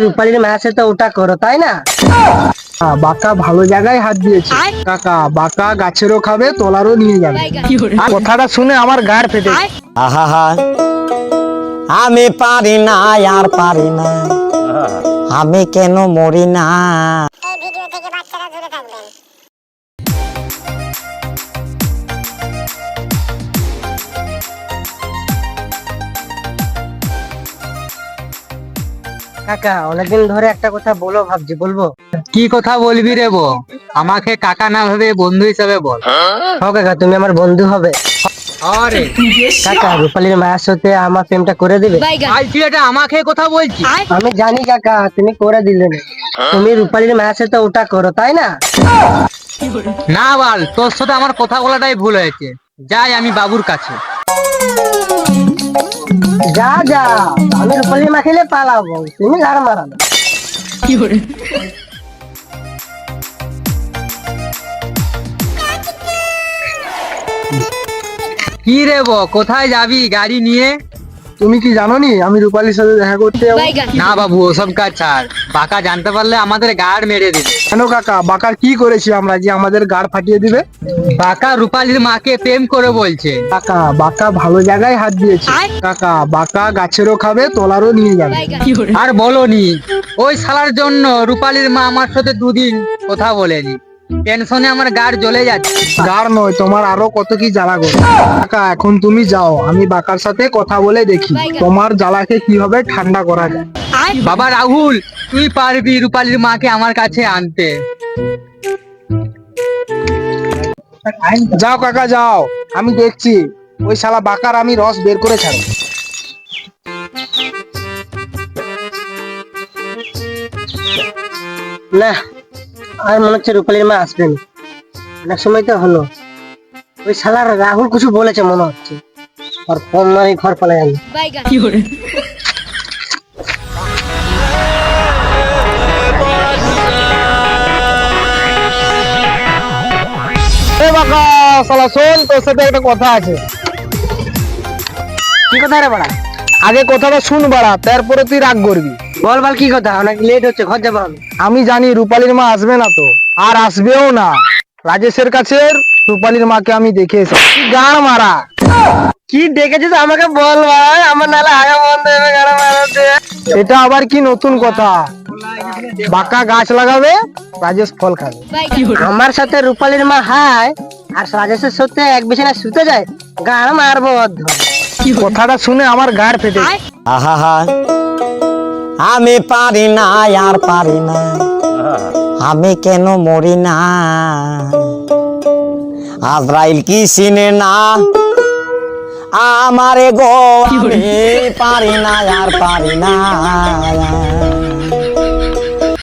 রূপালীর মাছ তো ওটা করো তাই না? বাঁকা ভালো জায়গায় হাত দিয়েছে কাকা। বাঁকা গাছেরও খাবে, তলারও নিয়ে যাবে। আর কথাটা শুনে আমার গাড় ফেটে। আহা, আমি পারি না আর পারি না, আমি কেন মরি না। এই ভিডিও থেকে বাচ্চারা দূরে থাকবেন। কাকা অনেকদিন ধরে একটা কথা বলো ভাবছি, বলবো? কি কথা বলবি রে বো? আমাকে কাকা না ভেবে বন্ধু হিসেবে বল। কাকা তুমি আমার বন্ধু হবে। আরে কাকা রূপালীর মায়ের সাথে আমার প্রেমটা করে দিবে? আজ তুই এটা আমাকে কথা বলছিস? আমি জানি কাকা তুমি করে দিলে না। তুমি রূপালীর মায়ের সাথে ওটা করো তাই না? না বল, তোর সাথে আমার কথা বলাটাই ভুল হয়েছে। যাই আমি বাবুর কাছে। যা যা, আমি রূপালীর মা খেলে পালাবো, তুমি গাড় মারাবে। কি রে বো, কোথায় যাবি গাড়ি নিয়ে? তুমি কি জানো নি আমি রূপালীর সাথে দেখা করতে যাবো? না বাবু, ওসব কাজ ছাড়। বাঁকা জানতে পারলে আমাদের গাড় মেরে দিবে। কেন কাকা, বাঁকার কি করেছি আমরা যে আমাদের গাড় ফাটিয়ে দিবে? বাঁকা রূপালীর মাকে প্রেম করে বলছে। কাকা বাঁকা ভালো জায়গায় হাত দিয়েছে কাকা। বাঁকা গাছেরও খাবে, তলারও নিয়ে যাবে। আর বলনি, ওই শালার জন্য রূপালীর মা আমার সাথে দুদিন কথা বলেনি। টেনশনে আমার গাড় জ্বলে যাচ্ছে। গাড় নয়, তোমার আরো কত কি জ্বালা গো। কাকা এখন তুমি যাও, আমি বাঁকার সাথে কথা বলে দেখি তোমার জ্বালাকে কিভাবে ঠান্ডা করা যায়। বাবা রাহুল, তুই পারবি রূপালীর মাকে আমার কাছে আনতে। যাও কাকা যাও, আমি দেখছি ওই শালা বাঁকার আমি রস বের করে ছাড়বো। না, আর মনে হচ্ছে রূপালীর মা আসবেন। অনেক সময় তো হলো, ওই শালার রাহুল কিছু বলেছে মনে হচ্ছে। আর ফোন মারি ঘর পালাই আমি। বাঁকা শালা শোন, তোর সাথে একটা কথা আছে। কি কথা রে বাড়া? আগে কথাটা শুন বাড়া, তারপরে তুই রাগ করবি। বল বল কি কথা, অনেক লেট হচ্ছে, ঘর যাবো আমি। আমি জানি রূপালীর মা আসবে না তো, আর আসবেও না। রাজেশের কাছে রূপালীর মাকে আমি দেখে এসেছি। গান মারা কি দেখেছিস আমাকে বল ভাই, আমার নালে আগা বন্ধ হয়ে গাড়ি মারাতে। এটা আবার কি নতুন কথা? বাঁকা গাছ লাগাবে, রাজেশ ফল খাবে। আমার সাথে রূপালীর মা হায়, আর রাজেশের সাথে এক বিছানায় শুতে যায়, গাড় মারবো অর্ধ। কথাটা শুনে আমার গাড় ফেটে। আহা, আমি পারি না আর পারি না, আমি কেন মরি না। আজরাইল কি চিনে না আমারে গো, আমি পারি না আর পারি না।